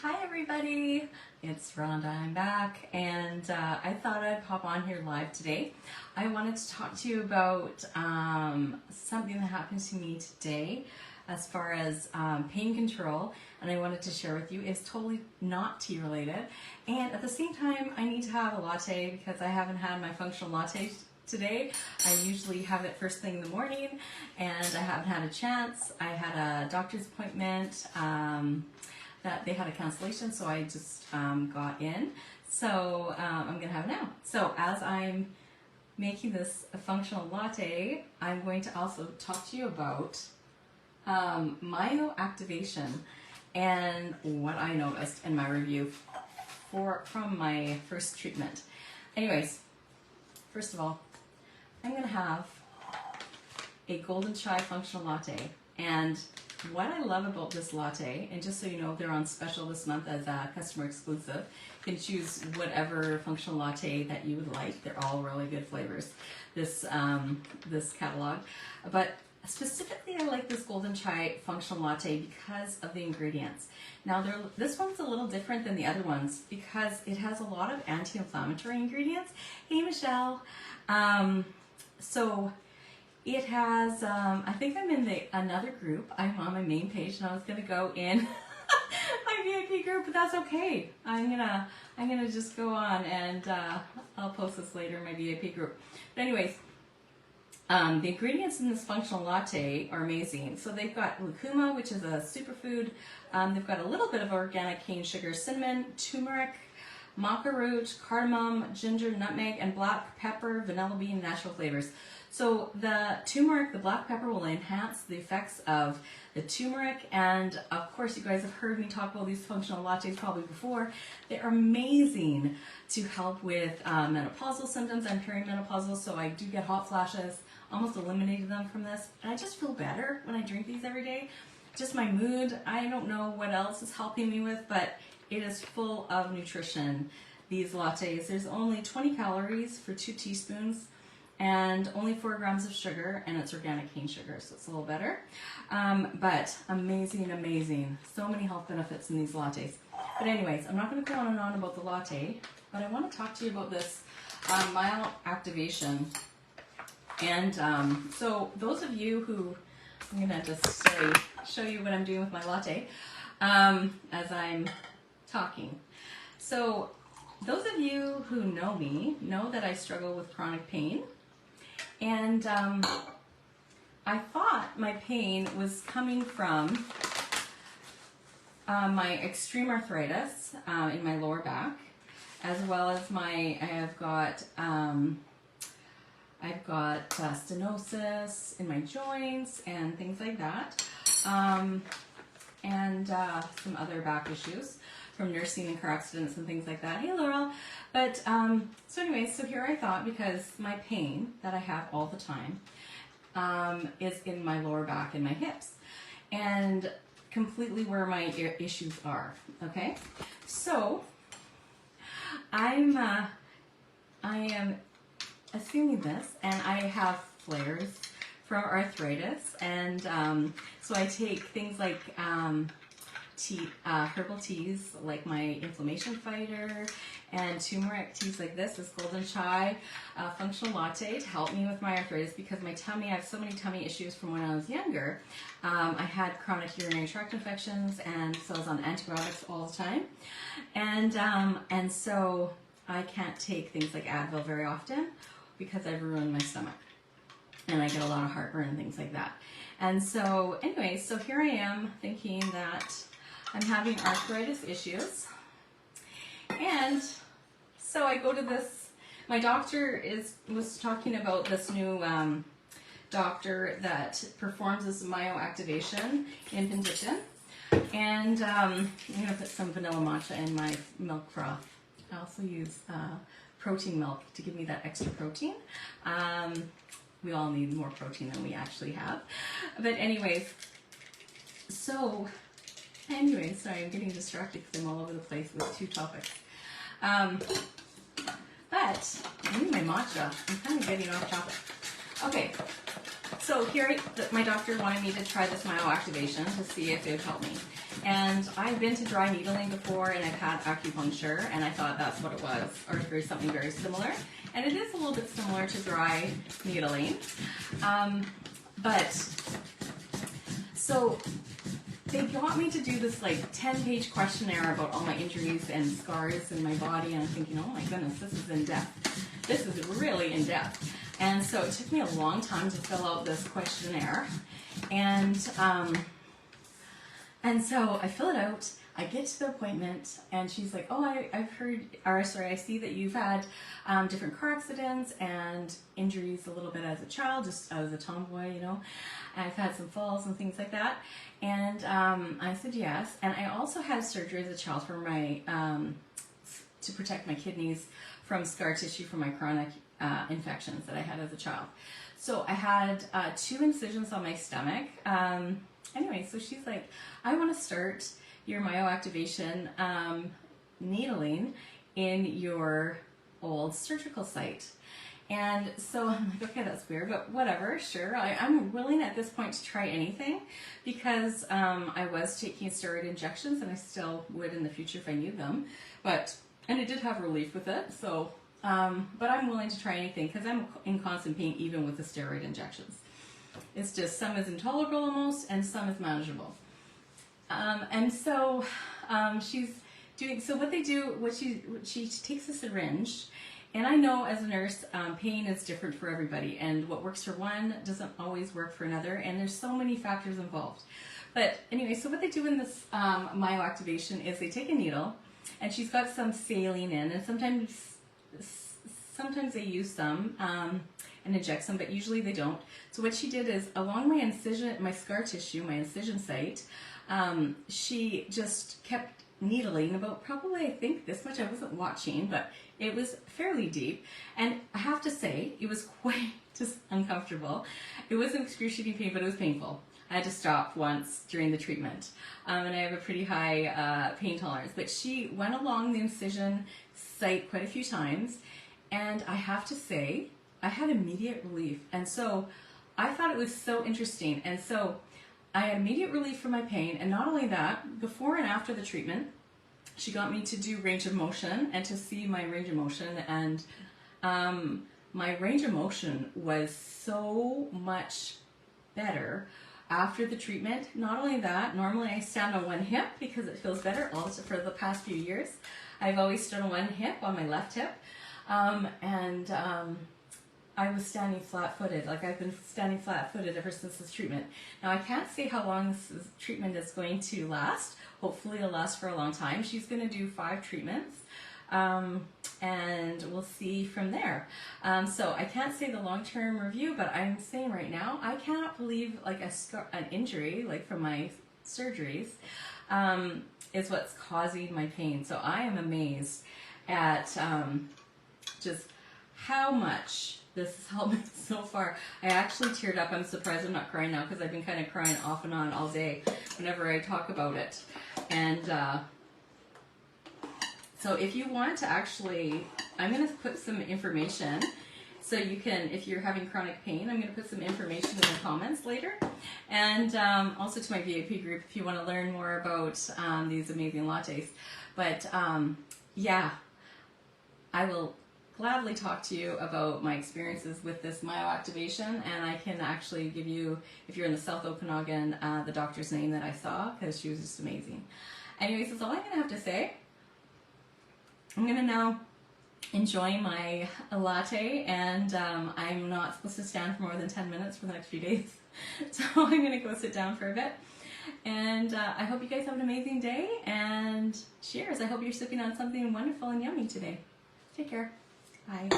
Hi everybody, it's Rhonda. I'm back and I thought I'd pop on here live today. I wanted to talk to you about something that happened to me today as far as pain control, and I wanted to share with you. It's totally not tea related, and at the same time I need to have a latte because I haven't had my functional latte today. I usually have it first thing in the morning and I haven't had a chance. I had a doctor's appointment that they had a cancellation, so I just got in. So I'm gonna have it now. So as I'm making this a functional latte, I'm going to also talk to you about myoactivation and what I noticed in my review from my first treatment. Anyways, first of all, I'm gonna have a golden chai functional latte. And what I love about this latte, and just so you know, they're on special this month as a customer exclusive. You can choose whatever functional latte that you would like. They're all really good flavors, this catalog. But specifically, I like this golden chai functional latte because of the ingredients. Now, this one's a little different than the other ones because it has a lot of anti-inflammatory ingredients. Hey, Michelle. So it has, I think I'm in another group. I'm on my main page and I was gonna go in my VIP group, but that's okay. I'm gonna just go on and I'll post this later in my VIP group. But anyways, the ingredients in this functional latte are amazing. So they've got lucuma, which is a superfood. They've got a little bit of organic cane sugar, cinnamon, turmeric, maca root, cardamom, ginger, nutmeg, and black pepper, vanilla bean, natural flavors. So the turmeric, the black pepper will enhance the effects of the turmeric, and of course you guys have heard me talk about these functional lattes probably before. They're amazing to help with menopausal symptoms. I'm perimenopausal, so I do get hot flashes. Almost eliminated them from this, and I just feel better when I drink these every day. Just my mood, I don't know what else is helping me with, but it is full of nutrition. These lattes, there's only 20 calories for 2 teaspoons and only 4 grams of sugar, and it's organic cane sugar, so it's a little better. But amazing, amazing. So many health benefits in these lattes. But anyways, I'm not gonna go on and on about the latte, but I wanna talk to you about this myoactivation. And so those of you who, I'm gonna just show you what I'm doing with my latte as I'm talking. So those of you who know me know that I struggle with chronic pain, and I thought my pain was coming from my extreme arthritis in my lower back, as well as I've got stenosis in my joints and things like that, and some other back issues from nursing and car accidents and things like that. Hey, Laurel. But so anyways, so here I thought, because my pain that I have all the time is in my lower back and my hips, and completely where my issues are. Okay, so I am assuming this, and I have flares from arthritis, and so I take things like herbal teas like my inflammation fighter, and turmeric teas like this golden chai functional latte to help me with my arthritis, because my tummy, I have so many tummy issues from when I was younger. I had chronic urinary tract infections, and so I was on antibiotics all the time, and so I can't take things like Advil very often because I've ruined my stomach, and I get a lot of heartburn and things like that. And so anyway, so here I am thinking that I'm having arthritis issues, and so I go to this, my doctor was talking about this new doctor that performs this myoactivation in Penticton, and I'm going to put some vanilla matcha in my milk froth. I also use protein milk to give me that extra protein. We all need more protein than we actually have. But anyways, sorry, I'm getting distracted because I'm all over the place with 2 topics. But I need my matcha. I'm kind of getting off topic. Okay, so here my doctor wanted me to try this myoactivation to see if it would help me. And I've been to dry needling before, and I've had acupuncture, and I thought that's what it was, or very something very similar. And it is a little bit similar to dry needling. So they got me to do this like 10-page questionnaire about all my injuries and scars in my body, and I'm thinking, oh my goodness, this is in depth. This is really in depth. And so it took me a long time to fill out this questionnaire. And so I fill it out. I get to the appointment, and she's like, oh, I've heard, or sorry, I see that you've had different car accidents and injuries a little bit as a child, just as a tomboy, you know. And I've had some falls and things like that. And I said yes. And I also had surgery as a child for my, to protect my kidneys from scar tissue from my chronic infections that I had as a child. So I had 2 incisions on my stomach. Anyway, so she's like, I want to start your myoactivation needling in your old surgical site. And so I'm like, okay, that's weird, but whatever, sure. I'm willing at this point to try anything, because I was taking steroid injections, and I still would in the future if I need them. And I did have relief with it, so, but I'm willing to try anything because I'm in constant pain even with the steroid injections. It's just some is intolerable almost, and some is manageable. And so she's doing, so what they do, she takes a syringe, and I know as a nurse, pain is different for everybody, and what works for one doesn't always work for another, and there's so many factors involved. But anyway, so what they do in this myoactivation is they take a needle, and she's got some saline in, and sometimes they use some and inject some, but usually they don't. So what she did is, along my incision, my scar tissue, my incision site, she just kept needling about probably, I think, this much. I wasn't watching, but it was fairly deep. And I have to say, it was quite just uncomfortable. It wasn't excruciating pain, but it was painful. I had to stop once during the treatment. And I have a pretty high pain tolerance. But she went along the incision site quite a few times. And I have to say, I had immediate relief. And so I thought it was so interesting. And so I had immediate relief from my pain. And not only that, before and after the treatment, she got me to do range of motion and to see my range of motion. And my range of motion was so much better after the treatment. Not only that, normally I stand on one hip because it feels better. Also, for the past few years, I've always stood on one hip, on my left hip. I was standing flat-footed. Like, I've been standing flat-footed ever since this treatment. Now, I can't say how long this treatment is going to last. Hopefully it'll last for a long time. She's going to do 5 treatments, and we'll see from there. So I can't say the long-term review, but I'm saying right now, I cannot believe like an injury, like from my surgeries, is what's causing my pain. So I am amazed at just how much this has helped me so far. I actually teared up. I'm surprised I'm not crying now because I've been kind of crying off and on all day whenever I talk about it. And so if you want to actually, I'm going to put some information so you can, if you're having chronic pain, I'm going to put some information in the comments later. And also to my VIP group if you want to learn more about these amazing lattes. But yeah, I will gladly talk to you about my experiences with this myoactivation, and I can actually give you, if you're in the South Okanagan, the doctor's name that I saw, because she was just amazing. Anyways, that's all I'm going to have to say. I'm going to now enjoy my latte, and I'm not supposed to stand for more than 10 minutes for the next few days, so I'm going to go sit down for a bit. And I hope you guys have an amazing day, and cheers. I hope you're sipping on something wonderful and yummy today. Take care. Bye.